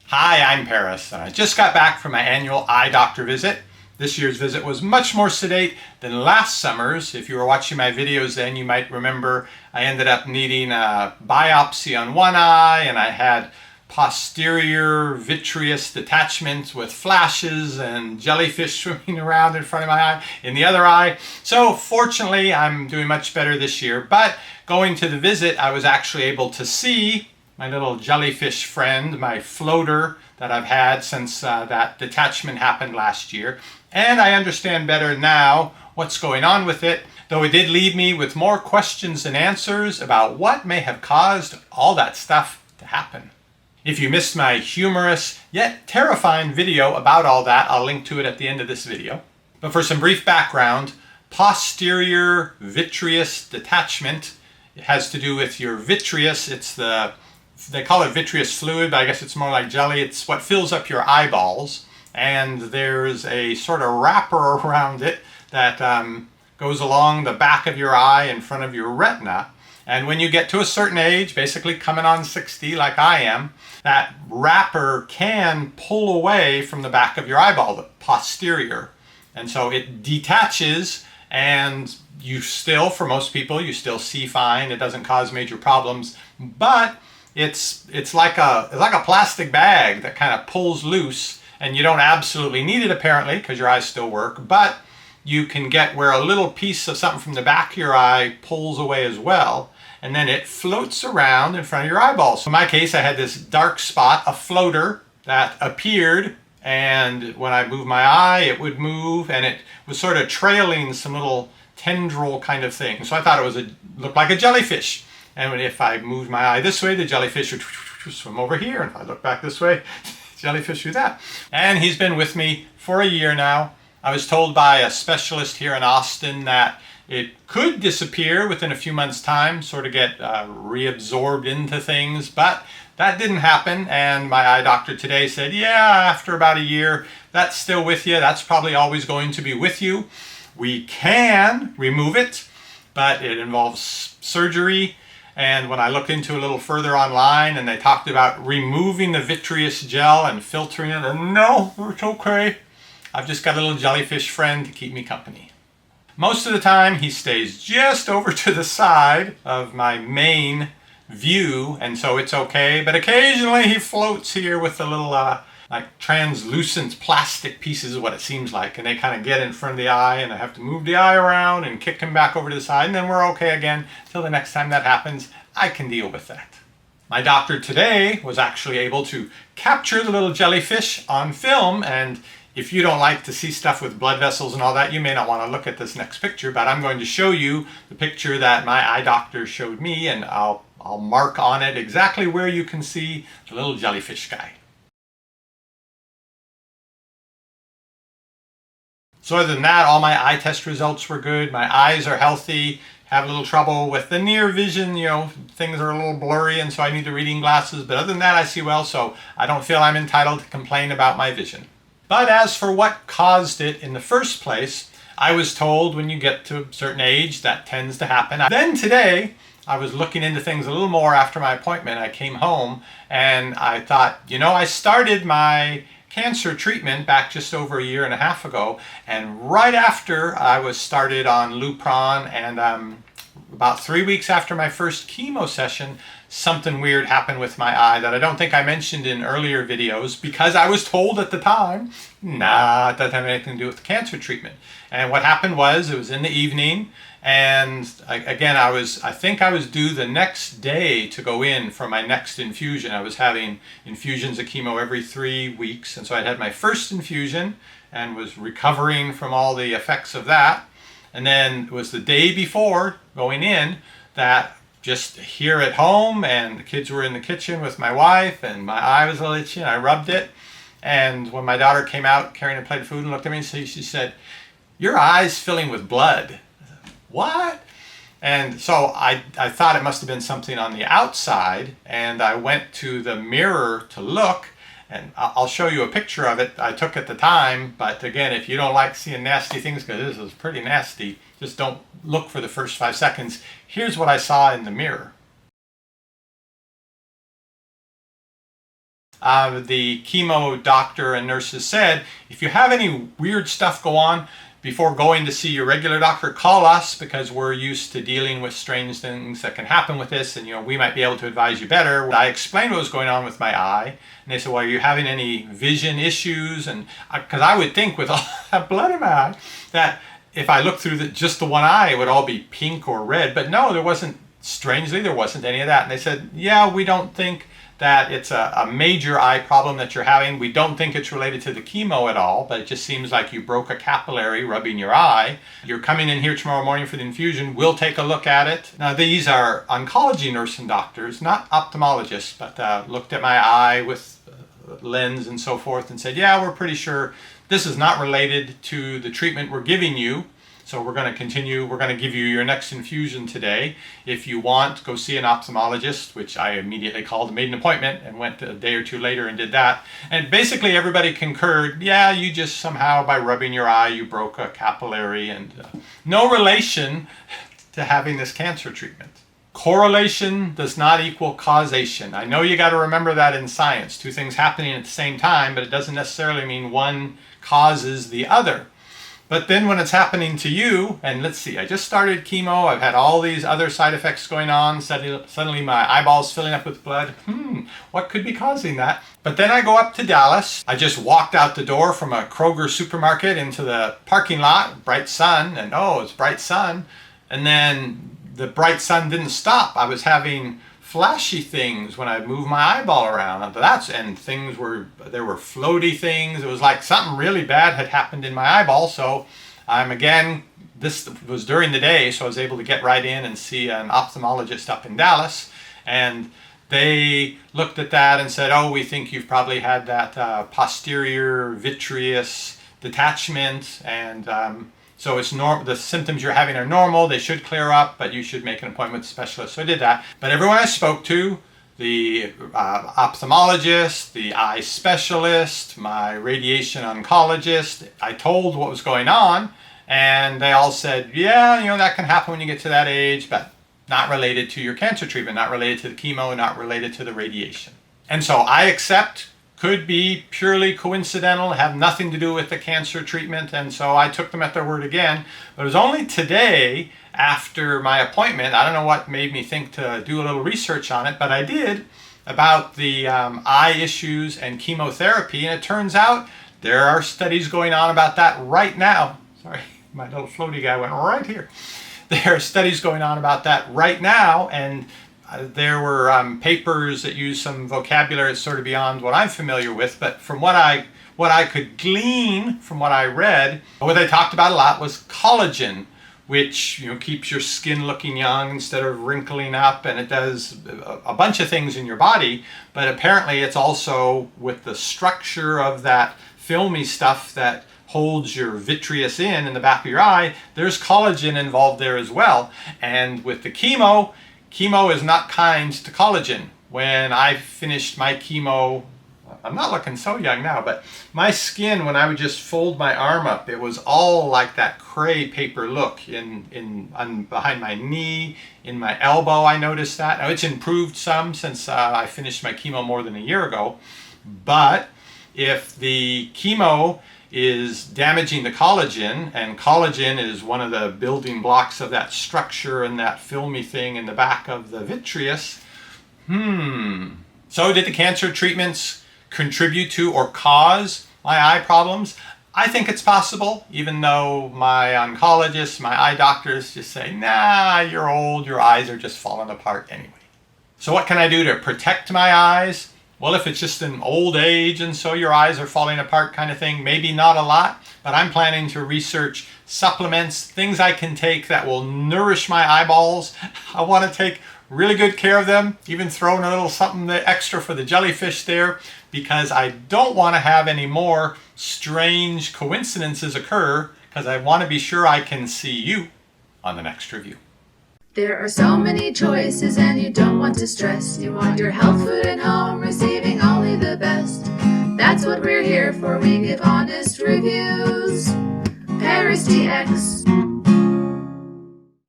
Hi, I'm Paris, and I just got back from my annual eye doctor visit. This year's visit was much more sedate than last summer's. If you were watching my videos then, you might remember I ended up needing a biopsy on one eye, and I had posterior vitreous detachment with flashes and jellyfish swimming around in front of my eye in the other eye. So fortunately, I'm doing much better this year, but going to the visit, I was actually able to see my little jellyfish friend, my floater that I've had since that detachment happened last year. And I understand better now what's going on with it, though it did leave me with more questions than answers about what may have caused all that stuff to happen. If you missed my humorous yet terrifying video about all that, I'll link to it at the end of this video. But for some brief background, posterior vitreous detachment, it has to do with your vitreous. They call it vitreous fluid, but I guess it's more like jelly. It's what fills up your eyeballs, and there's a sort of wrapper around it that goes along the back of your eye in front of your retina. And when you get to a certain age, basically coming on 60 like I am, that wrapper can pull away from the back of your eyeball, the posterior. And so it detaches, and you still, for most people, you still see fine. It doesn't cause major problems, but it's like a plastic bag that kind of pulls loose, and you don't absolutely need it apparently because your eyes still work, but you can get where a little piece of something from the back of your eye pulls away as well, and then it floats around in front of your eyeballs. So in my case, I had this dark spot, a floater that appeared, and when I moved my eye, it would move, and it was sort of trailing some little tendril kind of thing. So I thought it looked like a jellyfish. And if I moved my eye this way, the jellyfish would swim over here. And if I look back this way, jellyfish do that. And he's been with me for a year now. I was told by a specialist here in Austin that it could disappear within a few months' time, sort of get reabsorbed into things, but that didn't happen. And my eye doctor today said, yeah, after about a year, that's still with you. That's probably always going to be with you. We can remove it, but it involves surgery. And when I looked into it a little further online, and they talked about removing the vitreous gel and filtering it, and no, it's okay. I've just got a little jellyfish friend to keep me company. Most of the time, he stays just over to the side of my main view, and so it's okay. But occasionally, he floats here with a little like translucent plastic pieces, is what it seems like, and they kind of get in front of the eye, and I have to move the eye around and kick him back over to the side, and then we're okay again. Till the next time that happens, I can deal with that. My doctor today was actually able to capture the little jellyfish on film, and if you don't like to see stuff with blood vessels and all that, you may not want to look at this next picture, but I'm going to show you the picture that my eye doctor showed me, and I'll mark on it exactly where you can see the little jellyfish guy. So other than that, all my eye test results were good. My eyes are healthy. Have a little trouble with the near vision, things are a little blurry, and so I need the reading glasses. But other than that, I see well, so I don't feel I'm entitled to complain about my vision. But as for what caused it in the first place, I was told when you get to a certain age, that tends to happen. Then today, I was looking into things a little more after my appointment. I came home and I thought, I started my cancer treatment back just over a year and a half ago, and right after I was started on Lupron, and about 3 weeks after my first chemo session, something weird happened with my eye that I don't think I mentioned in earlier videos, because I was told at the time, nah, it doesn't have anything to do with the cancer treatment. And what happened was, it was in the evening, and again, I think I was due the next day to go in for my next infusion. I was having infusions of chemo every 3 weeks, and so I had my first infusion and was recovering from all the effects of that. And then it was the day before going in that just here at home, and the kids were in the kitchen with my wife, and my eye was a little itchy, and I rubbed it. And when my daughter came out carrying a plate of food and looked at me, she said, "Your eye's filling with blood." What? And so I thought it must have been something on the outside, and I went to the mirror to look, and I'll show you a picture of it I took at the time. But again, if you don't like seeing nasty things, because this is pretty nasty, just don't look for the first 5 seconds. Here's what I saw in the mirror. The chemo doctor and nurses said, if you have any weird stuff go on before going to see your regular doctor, call us, because we're used to dealing with strange things that can happen with this, and we might be able to advise you better. I explained what was going on with my eye, and they said, well, are you having any vision issues? And because I would think with all that blood in my eye that if I looked through just the one eye, it would all be pink or red. But no, there wasn't. Strangely, there wasn't any of that. And they said, yeah, we don't think that it's a major eye problem that you're having. We don't think it's related to the chemo at all, but it just seems like you broke a capillary rubbing your eye. You're coming in here tomorrow morning for the infusion. We'll take a look at it. Now, these are oncology nurse and doctors, not ophthalmologists, but looked at my eye with lens and so forth and said, yeah, we're pretty sure this is not related to the treatment we're giving you. So we're going to continue. We're going to give you your next infusion today. If you want, go see an ophthalmologist, which I immediately called and made an appointment and went a day or two later and did that. And basically everybody concurred, yeah, you just somehow by rubbing your eye, you broke a capillary, and no relation to having this cancer treatment. Correlation does not equal causation. I know you got to remember that in science. Two things happening at the same time, but it doesn't necessarily mean one causes the other. But then when it's happening to you, and let's see, I just started chemo, I've had all these other side effects going on, suddenly my eyeball's filling up with blood. What could be causing that? But then I go up to Dallas. I just walked out the door from a Kroger supermarket into the parking lot, bright sun, and oh, it's bright sun. And then the bright sun didn't stop. I was having flashy things when I moved my eyeball around. And there were floaty things. It was like something really bad had happened in my eyeball. So this was during the day, so I was able to get right in and see an ophthalmologist up in Dallas. And they looked at that and said, oh, we think you've probably had that posterior vitreous detachment, and so it's the symptoms you're having are normal. They should clear up, but you should make an appointment with a specialist. So I did that. But everyone I spoke to, the ophthalmologist, the eye specialist, my radiation oncologist, I told what was going on, and they all said, yeah, that can happen when you get to that age, but not related to your cancer treatment, not related to the chemo, not related to the radiation. And so I accept could be purely coincidental, have nothing to do with the cancer treatment, and so I took them at their word again. But it was only today, after my appointment, I don't know what made me think to do a little research on it, but I did, about the eye issues and chemotherapy, and it turns out there are studies going on about that right now. Sorry, my little floaty guy went right here. There are studies going on about that right now, and there were papers that use some vocabulary that's sort of beyond what I'm familiar with, but from what I could glean from what I read, what they talked about a lot was collagen, which keeps your skin looking young instead of wrinkling up, and it does a bunch of things in your body, but apparently it's also with the structure of that filmy stuff that holds your vitreous in the back of your eye. There's collagen involved there as well, and with the chemo is not kind to collagen. When I finished my chemo, I'm not looking so young now, but my skin, when I would just fold my arm up, it was all like that cray paper look behind my knee, in my elbow. I noticed that. Now it's improved some since I finished my chemo more than a year ago, but if the chemo is damaging the collagen, and collagen is one of the building blocks of that structure and that filmy thing in the back of the vitreous. So did the cancer treatments contribute to or cause my eye problems? I think it's possible, even though my oncologists, my eye doctors just say, nah, you're old, your eyes are just falling apart anyway. So what can I do to protect my eyes? Well, if it's just an old age and so your eyes are falling apart kind of thing, maybe not a lot, but I'm planning to research supplements, things I can take that will nourish my eyeballs. I want to take really good care of them, even throw in a little something extra for the jellyfish there, because I don't want to have any more strange coincidences occur, because I want to be sure I can see you on the next review. There are so many choices and you don't want to stress. You want your health food at home, receiving only the best. That's what we're here for, we give honest reviews. parristx.